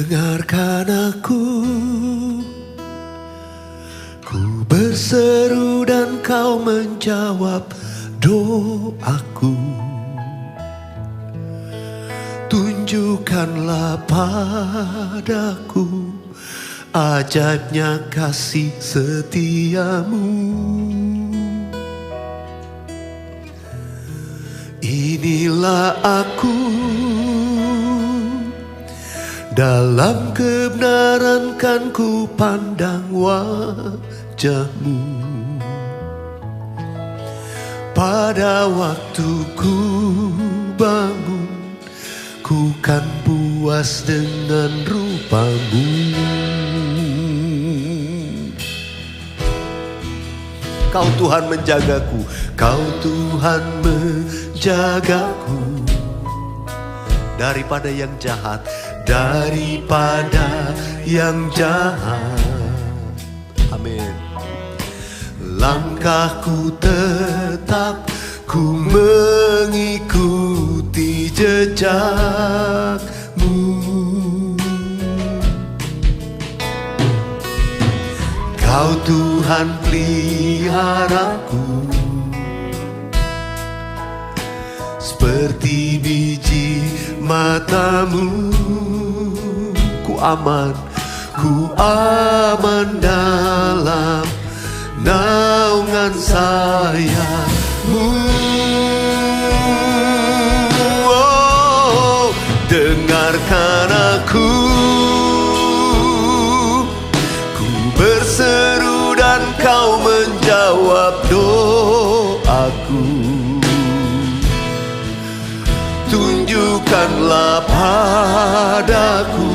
Dengarkan aku, ku berseru dan kau menjawab doaku. Tunjukkanlah padaku ajaibnya kasih setiamu. Inilah aku, dalam kebenaran kan ku pandang wajahmu. Pada waktu ku bangun, ku kan puas dengan rupamu. Kau Tuhan menjagaku, Kau Tuhan menjagaku daripada yang jahat, daripada yang jahat. Amin. Langkahku tetap ku mengikuti jejakmu. Kau Tuhan peliharaku, seperti biji matamu. Ku aman dalam naungan sayangmu. Oh, dengarkan aku, ku berseru dan kau menjawab doaku. Tunjukkanlah padaku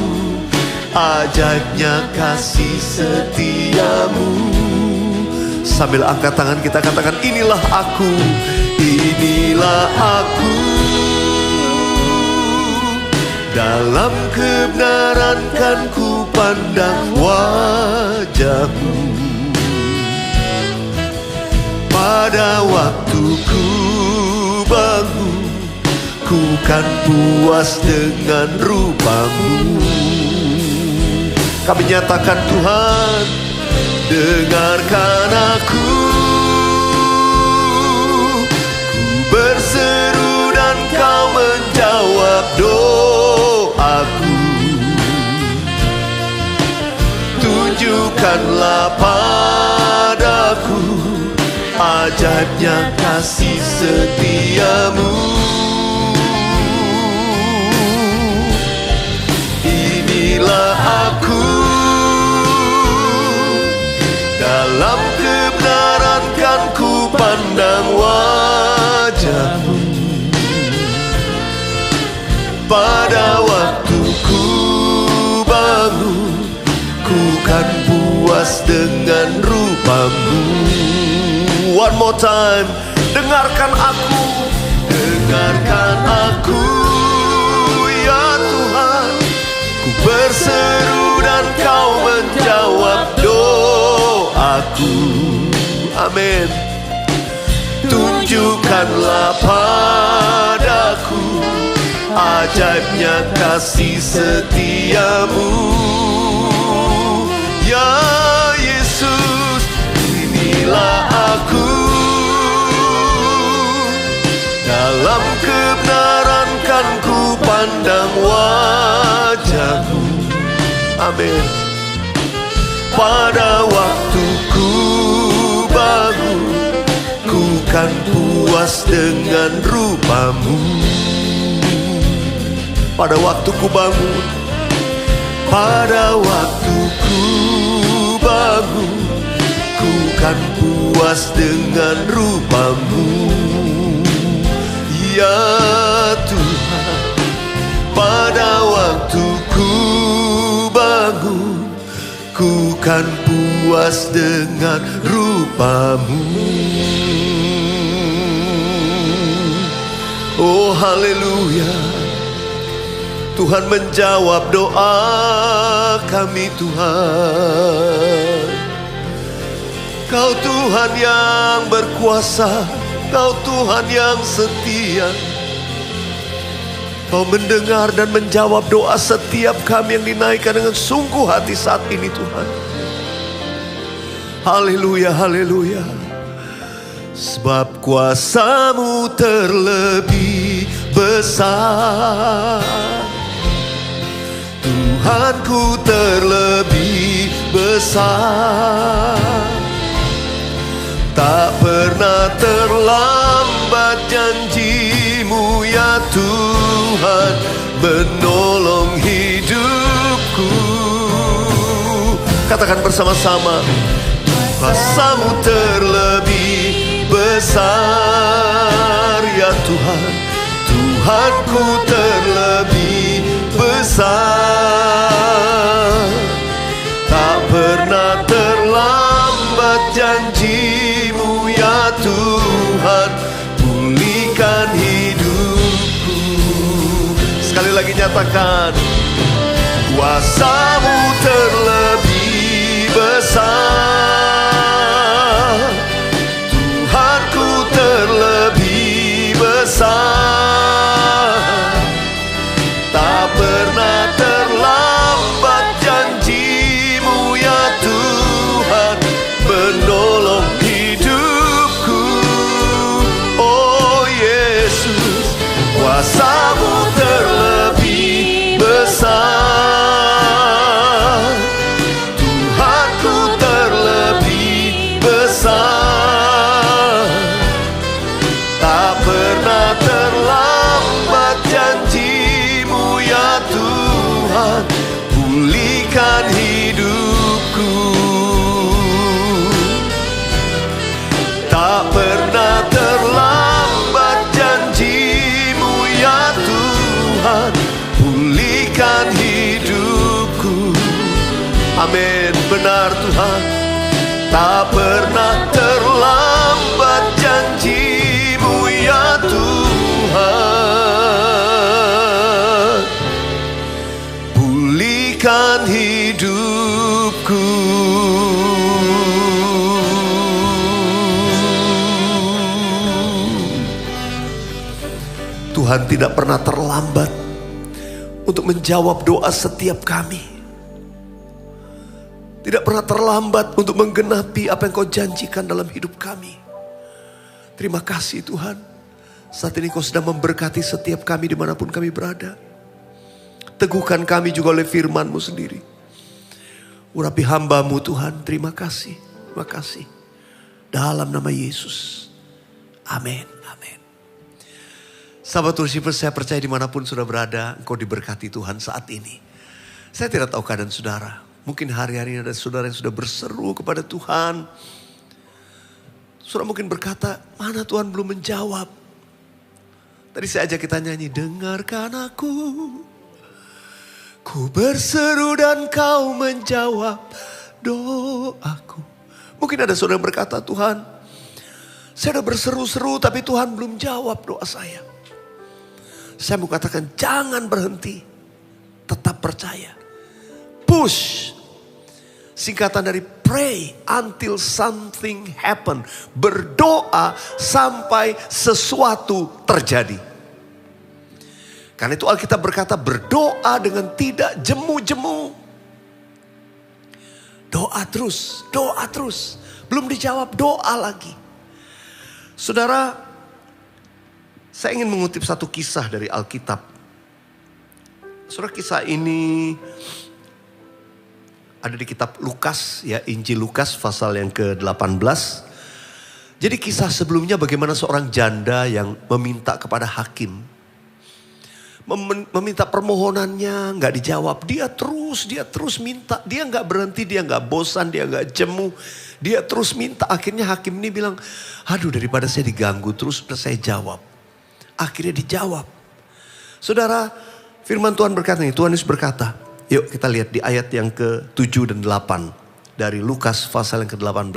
ajaibnya kasih setiamu. Sambil angkat tangan kita katakan, inilah aku, inilah aku. Dalam kebenaran kan ku pandang wajahmu. Pada waktu ku bangun, ku kan puas dengan rupamu. Kami nyatakan Tuhan, dengarkan aku, ku berseru dan kau menjawab doaku. Tunjukkanlah padaku ajaibnya kasih setiamu. Inilah aku, dalam kebenaran kan ku pandang wajahmu. Pada waktu ku bangun, ku kan puas dengan rupamu. One more time, dengarkan aku, dengarkan aku, ya Tuhan. Ku berseru dan kau menjawab doaku. Amin. Tunjukkanlah padaku ajaibnya kasih setiamu. Ya Yesus, inilah aku, dalam kebenaran kan ku pandang wajahmu. Amin. Pada waktu ku bangun, ku kan puas dengan rupamu. Pada waktu ku bangun, pada waktu ku bangun, ku kan puas dengan rupamu. Ya Tuhan, pada waktu ku bangun, ku kan puas dengan rupamu. Oh haleluya, Tuhan menjawab doa kami Tuhan. Kau Tuhan yang berkuasa, Kau Tuhan yang setia. Kau mendengar dan menjawab doa setiap kami yang dinaikkan dengan sungguh hati saat ini Tuhan. Haleluya, haleluya. Sebab kuasa-Mu terlebih besar, Tuhanku terlebih besar. Tak pernah terlambat janji-Mu ya Tuhan, menolong hidupku. Katakan bersama-sama. Kuasa-Mu terlebih besar ya Tuhan, Tuhanku terlebih besar. Tak pernah terlambat janji-Mu ya Tuhan, pulihkan hidupku. Sekali lagi nyatakan. Kuasa-Mu terlebih besar, Tuhanku terlebih besar. Tak pernah terlambat janji-Mu ya Tuhan, menolong hidupku. Oh Yesus, kuasa-Mu terlebih besar, Tuhanku terlebih besar. Tak pernah terlambat janji-Mu ya Tuhan, pulihkan hidupku. Tak pernah terlambat janji-Mu ya Tuhan, pulihkan hidupku. Amin, benar Tuhan. Tak pernah terlambat janji-Mu ya Tuhan, pulihkan hidupku. Tuhan tidak pernah terlambat untuk menjawab doa setiap kami. Tidak pernah terlambat untuk menggenapi apa yang Kau janjikan dalam hidup kami. Terima kasih Tuhan. Saat ini Kau sedang memberkati setiap kami dimanapun kami berada. Teguhkan kami juga oleh firman-Mu sendiri. Urapi hamba-Mu Tuhan. Terima kasih. Terima kasih. Dalam nama Yesus. Amin. Amin. Sahabat worshipers, saya percaya dimanapun sudah berada, engkau diberkati Tuhan saat ini. Saya tidak tahu keadaan saudara. Mungkin hari-hari ada saudara yang sudah berseru kepada Tuhan. Saudara mungkin berkata, mana Tuhan belum menjawab. Tadi saya ajak kita nyanyi, dengarkan aku. Ku berseru dan Kau menjawab doaku. Mungkin ada saudara yang berkata, Tuhan, saya sudah berseru-seru tapi Tuhan belum jawab doa saya. Saya mau katakan jangan berhenti. Tetap percaya. Push. Singkatan dari pray until something happen. Berdoa sampai sesuatu terjadi. Karena itu Alkitab berkata berdoa dengan tidak jemu-jemu. Doa terus, doa terus. Belum dijawab doa lagi. Saudara, saya ingin mengutip satu kisah dari Alkitab. Saudara, kisah ini ada di kitab Lukas, ya, Injil Lukas pasal yang ke-18. Jadi kisah sebelumnya bagaimana seorang janda yang meminta kepada hakim. Meminta permohonannya nggak dijawab. Dia terus minta. Dia nggak berhenti, dia nggak bosan, dia nggak jemu. Dia terus minta. Akhirnya hakim ini bilang, aduh daripada saya diganggu terus saya jawab. Akhirnya dijawab. Saudara, firman Tuhan berkata nih, Tuhan Yesus berkata, yuk kita lihat di ayat yang ke-7 dan 8 dari Lukas pasal yang ke-18.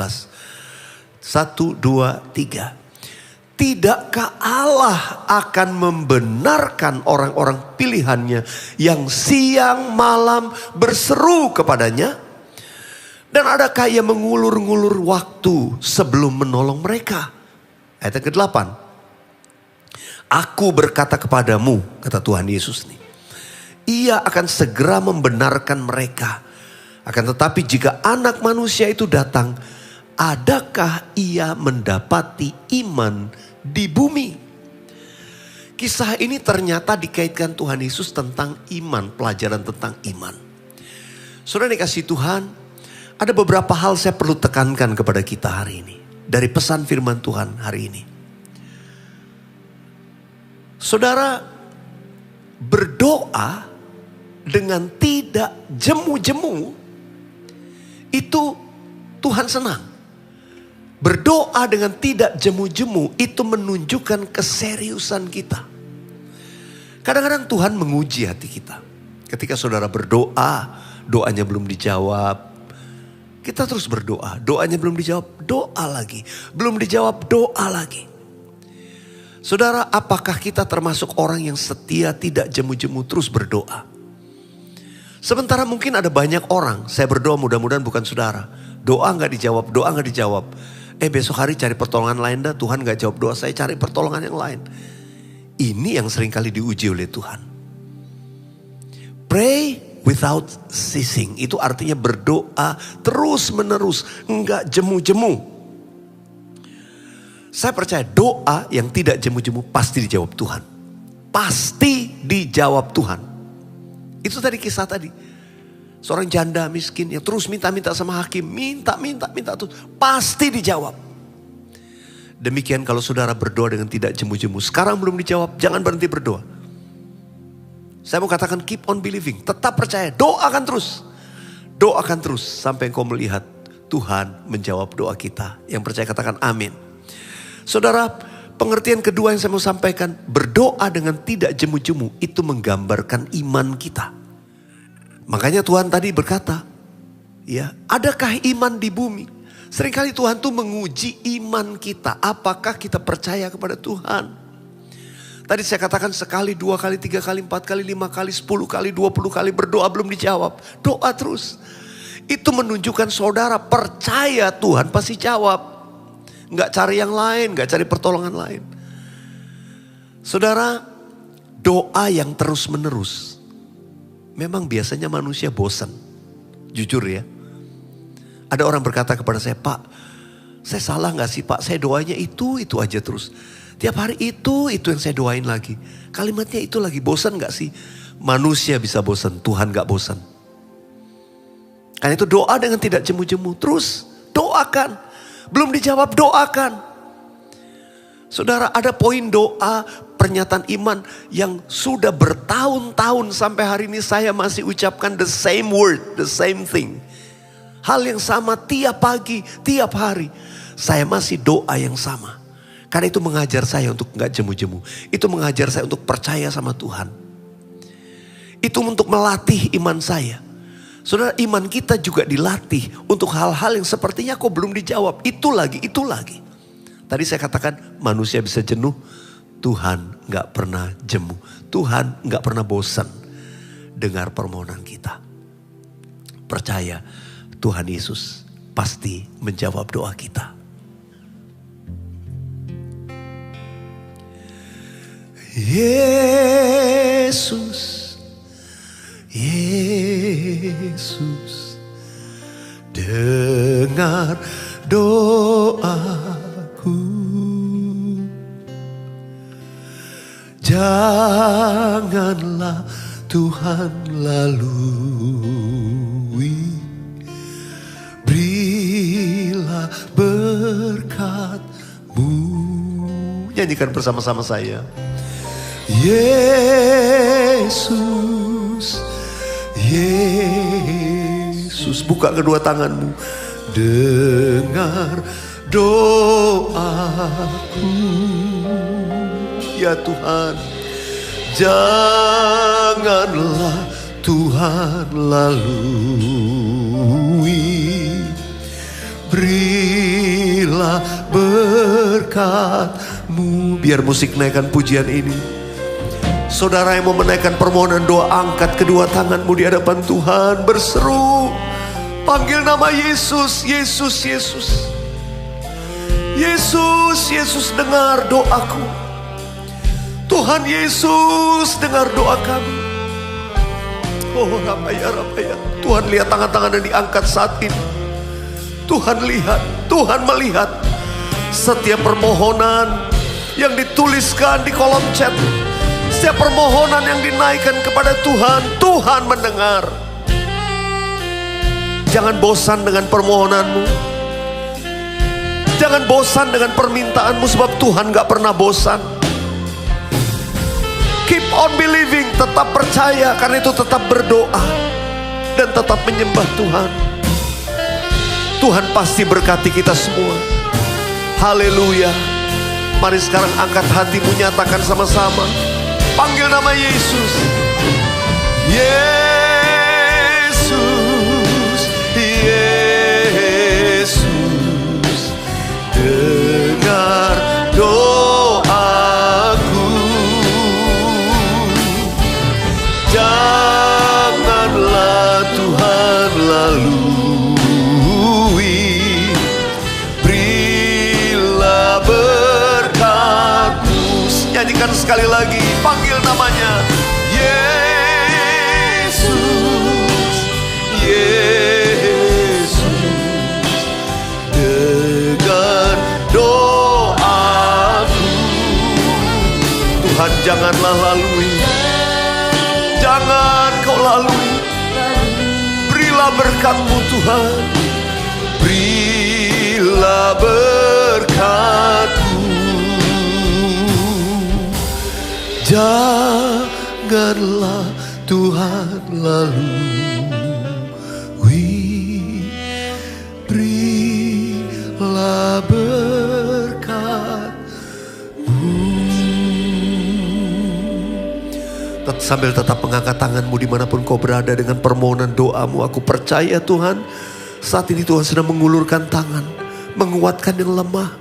1, 2, 3. Tidakkah Allah akan membenarkan orang-orang pilihannya yang siang malam berseru kepadanya? Dan adakah ia mengulur-ngulur waktu sebelum menolong mereka? Ayat yang ke-8. Aku berkata kepadamu, kata Tuhan Yesus nih, Ia akan segera membenarkan mereka. Akan tetapi jika Anak Manusia itu datang, adakah Ia mendapati iman di bumi? Kisah ini ternyata dikaitkan Tuhan Yesus tentang iman, pelajaran tentang iman. Saudara dikasih Tuhan, ada beberapa hal saya perlu tekankan kepada kita hari ini. Dari pesan firman Tuhan hari ini. Saudara, berdoa dengan tidak jemu-jemu, itu Tuhan senang. Berdoa dengan tidak jemu-jemu itu menunjukkan keseriusan kita. Kadang-kadang Tuhan menguji hati kita. Ketika saudara berdoa, doanya belum dijawab, kita terus berdoa. Doanya belum dijawab, doa lagi. Belum dijawab, doa lagi. Saudara, apakah kita termasuk orang yang setia tidak jemu-jemu terus berdoa? Sementara mungkin ada banyak orang, saya berdoa mudah-mudahan bukan saudara. Doa gak dijawab, doa gak dijawab. Besok hari cari pertolongan lain dah, Tuhan gak jawab doa saya, cari pertolongan yang lain. Ini yang seringkali diuji oleh Tuhan. Pray without ceasing, itu artinya berdoa terus menerus, enggak jemu-jemu. Saya percaya doa yang tidak jemu-jemu pasti dijawab Tuhan. Pasti dijawab Tuhan. Itu tadi kisah tadi. Seorang janda miskin yang terus minta-minta sama hakim. Minta terus. Pasti dijawab. Demikian kalau saudara berdoa dengan tidak jemu-jemu. Sekarang belum dijawab, jangan berhenti berdoa. Saya mau katakan keep on believing. Tetap percaya, doakan terus. Doakan terus sampai engkau melihat Tuhan menjawab doa kita. Yang percaya katakan amin. Saudara, pengertian kedua yang saya mau sampaikan, berdoa dengan tidak jemu-jemu itu menggambarkan iman kita. Makanya Tuhan tadi berkata, ya, adakah iman di bumi? Seringkali Tuhan tuh menguji iman kita. Apakah kita percaya kepada Tuhan? Tadi saya katakan sekali, 2 kali, 3 kali, 4 kali, 5 kali, 10 kali, 20 kali berdoa belum dijawab. Doa terus. Itu menunjukkan saudara percaya Tuhan pasti jawab. Nggak cari yang lain, nggak cari pertolongan lain. Saudara, doa yang terus menerus. Memang biasanya manusia bosan. Jujur ya. Ada orang berkata kepada saya, Pak, saya salah gak sih Pak? Saya doanya itu aja terus. Tiap hari itu yang saya doain lagi. Kalimatnya itu lagi, bosan gak sih? Manusia bisa bosan, Tuhan gak bosan. Karena itu doa dengan tidak jemu-jemu. Terus doakan. Belum dijawab, doakan. Saudara, ada poin doa pernyataan iman yang sudah bertahun-tahun sampai hari ini saya masih ucapkan the same word, the same thing. Hal yang sama tiap pagi, tiap hari. Saya masih doa yang sama. Karena itu mengajar saya untuk gak jemu-jemu. Itu mengajar saya untuk percaya sama Tuhan. Itu untuk melatih iman saya. Saudara, iman kita juga dilatih untuk hal-hal yang sepertinya kok belum dijawab. Itu lagi. Tadi saya katakan manusia bisa jenuh, Tuhan gak pernah jemu. Tuhan gak pernah bosan dengar permohonan kita. Percaya Tuhan Yesus pasti menjawab doa kita. Yesus, dengar doaku. Janganlah Tuhan lalui, berilah berkat-Mu. Nyanyikan bersama-sama saya. Yesus, buka kedua tanganmu. Dengar doaku. Ya Tuhan, janganlah Tuhan lalui, berilah berkat-Mu. Biar musik naikkan pujian ini. Saudara yang mau menaikkan permohonan doa, angkat kedua tanganmu di hadapan Tuhan, berseru, panggil nama Yesus, Yesus, Yesus. Yesus, Yesus, dengar doaku. Tuhan Yesus, dengar doa kami. Oh Rapaya. Tuhan lihat tangan-tangan yang diangkat saat ini. Tuhan lihat, Tuhan melihat setiap permohonan yang dituliskan di kolom chat. Setiap permohonan yang dinaikkan kepada Tuhan, Tuhan mendengar. Jangan bosan dengan permohonanmu. Jangan bosan dengan permintaanmu, sebab Tuhan gak pernah bosan. Keep on believing, tetap percaya, karena itu tetap berdoa dan tetap menyembah Tuhan. Tuhan pasti berkati kita semua. Haleluya. Mari sekarang angkat hatimu, nyatakan sama-sama. Panggil nama Yesus. Yesus, Yesus, dengar doaku. Janganlah Tuhan lalui, berilah berkat-Mu. Nyanyikan sekali lagi, panggil namanya. Yesus, Yesus, dengar doaku. Tuhan, janganlah lalui, jangan kau lalui. Berilah berkat-Mu Tuhan, berilah berkat-Mu. Janganlah Tuhan lalui, berilah berkat-Mu. Sambil tetap mengangkat tanganmu dimanapun kau berada dengan permohonan doamu. Aku percaya Tuhan, saat ini Tuhan sedang mengulurkan tangan, menguatkan yang lemah.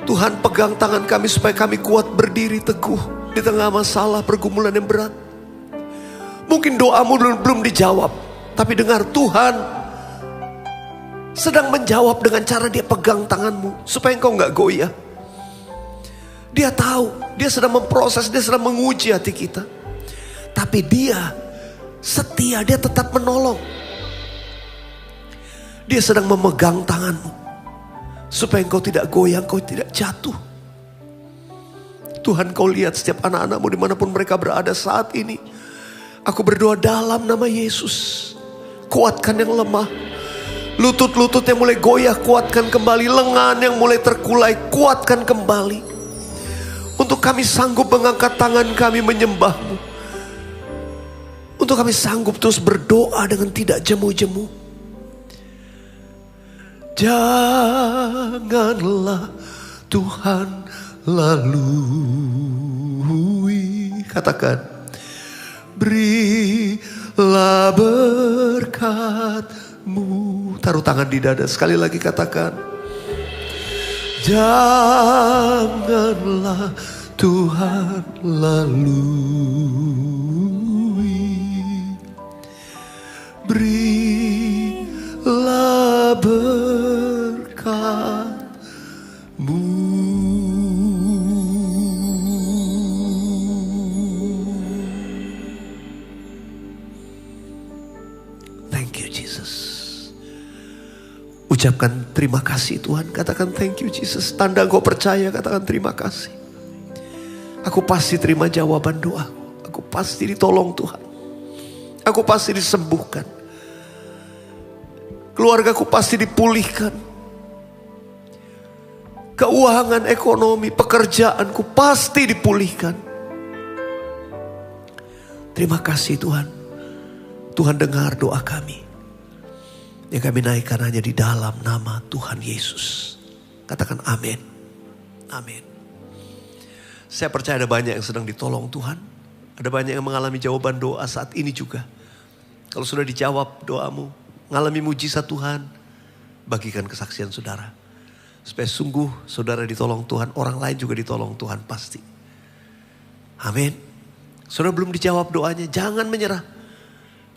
Tuhan, pegang tangan kami supaya kami kuat berdiri teguh di tengah masalah pergumulan yang berat. Mungkin doamu belum dijawab, tapi dengar, Tuhan sedang menjawab dengan cara Dia pegang tanganmu supaya engkau gak goyah. Dia tahu, Dia sedang memproses, Dia sedang menguji hati kita. Tapi Dia setia, Dia tetap menolong. Dia sedang memegang tanganmu supaya engkau tidak goyang, engkau tidak jatuh. Tuhan, kau lihat setiap anak-anakmu dimanapun mereka berada saat ini. Aku berdoa dalam nama Yesus. Kuatkan yang lemah. Lutut-lutut yang mulai goyah, kuatkan kembali. Lengan yang mulai terkulai, kuatkan kembali. Untuk kami sanggup mengangkat tangan kami menyembah-Mu. Untuk kami sanggup terus berdoa dengan tidak jemu-jemu. Janganlah Tuhan lalui. Katakan, berilah berkat-Mu. Taruh tangan di dada, sekali lagi katakan, janganlah Tuhan lalui, berilah berkat-Mu. Thank you Jesus. Ucapkan terima kasih Tuhan. Katakan thank you Jesus. Tanda engkau percaya, katakan terima kasih. Aku pasti terima jawaban doa. Aku pasti ditolong Tuhan. Aku pasti disembuhkan. Keluargaku pasti dipulihkan. Keuangan, ekonomi, pekerjaanku pasti dipulihkan. Terima kasih Tuhan. Tuhan dengar doa kami. Yang kami naikkan hanya di dalam nama Tuhan Yesus. Katakan amin. Amin. Saya percaya ada banyak yang sedang ditolong Tuhan. Ada banyak yang mengalami jawaban doa saat ini juga. Kalau sudah dijawab doamu, mengalami mujizat Tuhan, bagikan kesaksian saudara. Supaya sungguh saudara ditolong Tuhan, orang lain juga ditolong Tuhan pasti. Amin. Saudara belum dijawab doanya, jangan menyerah.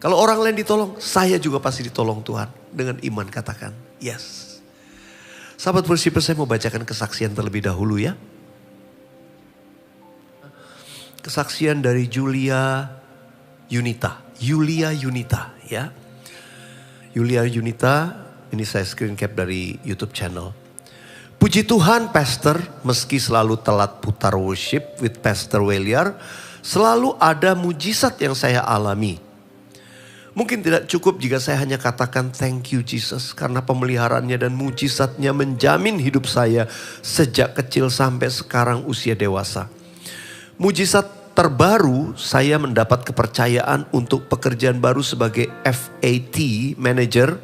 Kalau orang lain ditolong, saya juga pasti ditolong Tuhan. Dengan iman katakan, yes. Sahabat worshipper, saya mau bacakan kesaksian terlebih dahulu ya. kesaksian dari Yulia Yunita ya. Yulia Yunita, ini saya screen cap dari YouTube channel. Puji Tuhan Pastor, meski selalu telat putar worship with Pastor Weliar, selalu ada mujizat yang saya alami. Mungkin tidak cukup jika saya hanya katakan thank you Jesus, karena pemeliharaannya dan mujizatnya menjamin hidup saya sejak kecil sampai sekarang usia dewasa. Mujizat terbaru, saya mendapat kepercayaan untuk pekerjaan baru sebagai FAT Manager.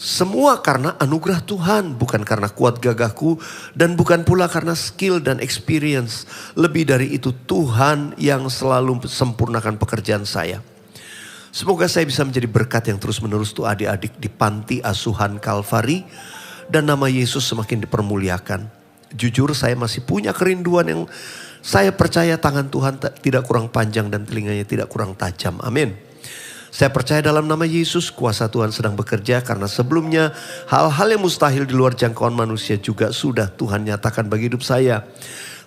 Semua karena anugerah Tuhan, bukan karena kuat gagahku dan bukan pula karena skill dan experience. Lebih dari itu, Tuhan yang selalu sempurnakan pekerjaan saya. Semoga saya bisa menjadi berkat yang terus menerus untuk adik-adik di panti asuhan Kalvari dan nama Yesus semakin dipermuliakan. Jujur saya masih punya kerinduan yang saya percaya tangan Tuhan tidak kurang panjang dan telinganya tidak kurang tajam. Amin. Saya percaya dalam nama Yesus kuasa Tuhan sedang bekerja karena sebelumnya hal-hal yang mustahil di luar jangkauan manusia juga sudah Tuhan nyatakan bagi hidup saya.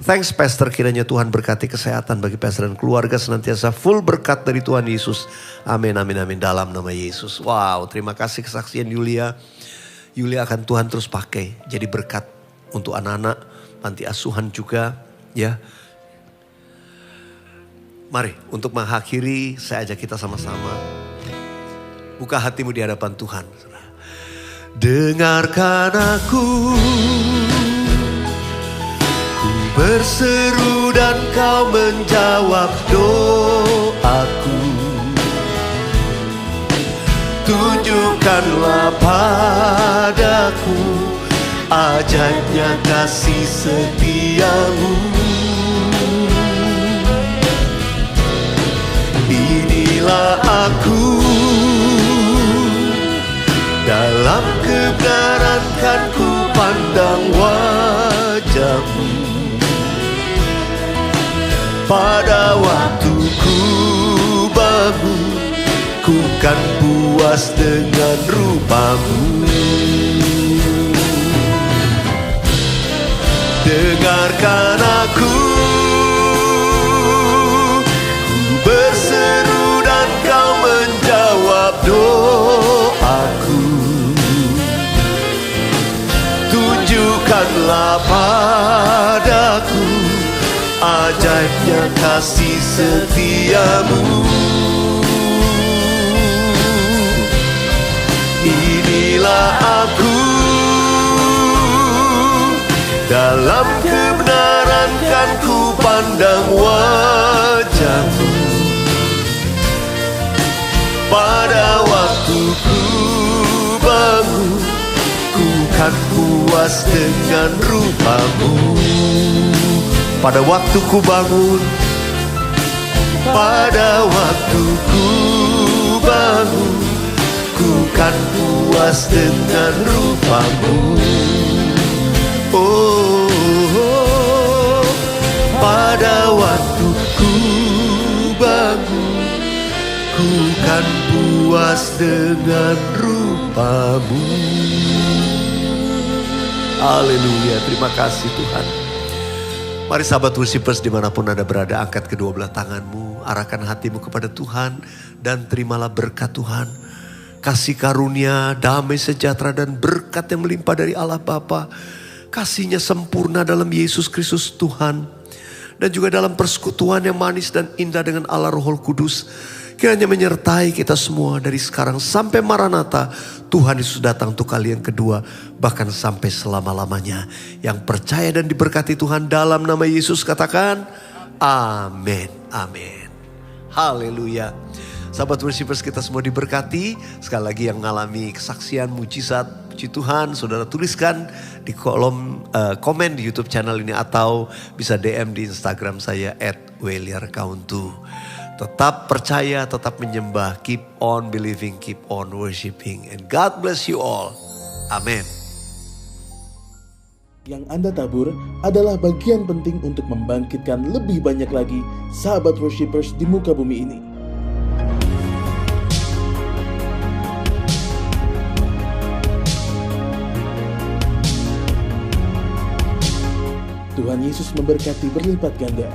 Thanks Pastor, kiranya Tuhan berkati kesehatan bagi Pastor dan keluarga, senantiasa full berkat dari Tuhan Yesus. Amin, amin, amin, dalam nama Yesus. Wow, terima kasih kesaksian Yulia. Yulia akan Tuhan terus pakai jadi berkat untuk anak-anak panti asuhan juga ya. Mari untuk mengakhiri saya ajak kita sama-sama buka hatimu di hadapan Tuhan. Dengarkan aku, ku berseru dan kau menjawab doaku. Tunjukkanlah padaku ajaibnya kasih setiamu. Inilah aku, dalam kebenaran kan ku pandang wajahmu. Pada waktu ku bangun, ku kan puas dengan rupamu. Dengarkan aku, ku berseru dan kau menjawab doaku. Tunjukkanlah padaku ajaibnya kasih setiamu. Inilah aku, dalam kebenaran kan ku pandang wajahmu. Pada waktu ku bangun, ku kan puas dengan rupamu. Pada waktu ku bangun, pada waktu ku bangun, ku kan puas dengan rupamu. Oh, pada waktu ku bangun, ku kan puas dengan rupamu. Haleluya, terima kasih Tuhan. Mari sahabat worshipers dimanapun Anda berada, angkat kedua belah tanganmu, arahkan hatimu kepada Tuhan dan terimalah berkat Tuhan. Kasih karunia, damai sejahtera dan berkat yang melimpah dari Allah Bapa. Kasihnya sempurna dalam Yesus Kristus Tuhan. Dan juga dalam persekutuan yang manis dan indah dengan Allah Roh Kudus. Kiranya menyertai kita semua dari sekarang sampai Maranatha. Tuhan Yesus datang untuk kali yang kedua. Bahkan sampai selama-lamanya. Yang percaya dan diberkati Tuhan dalam nama Yesus katakan amin. Amin. Haleluya. Sahabat worshipers kita semua diberkati. Sekali lagi yang mengalami kesaksian mujizat puji Tuhan, saudara tuliskan di kolom komen di YouTube channel ini atau bisa DM di Instagram saya @weliarkauntu. Tetap percaya, tetap menyembah, keep on believing, keep on worshiping, and God bless you all. Amin. Yang Anda tabur adalah bagian penting untuk membangkitkan lebih banyak lagi sahabat worshipers di muka bumi ini. Tuhan Yesus memberkati berlipat ganda.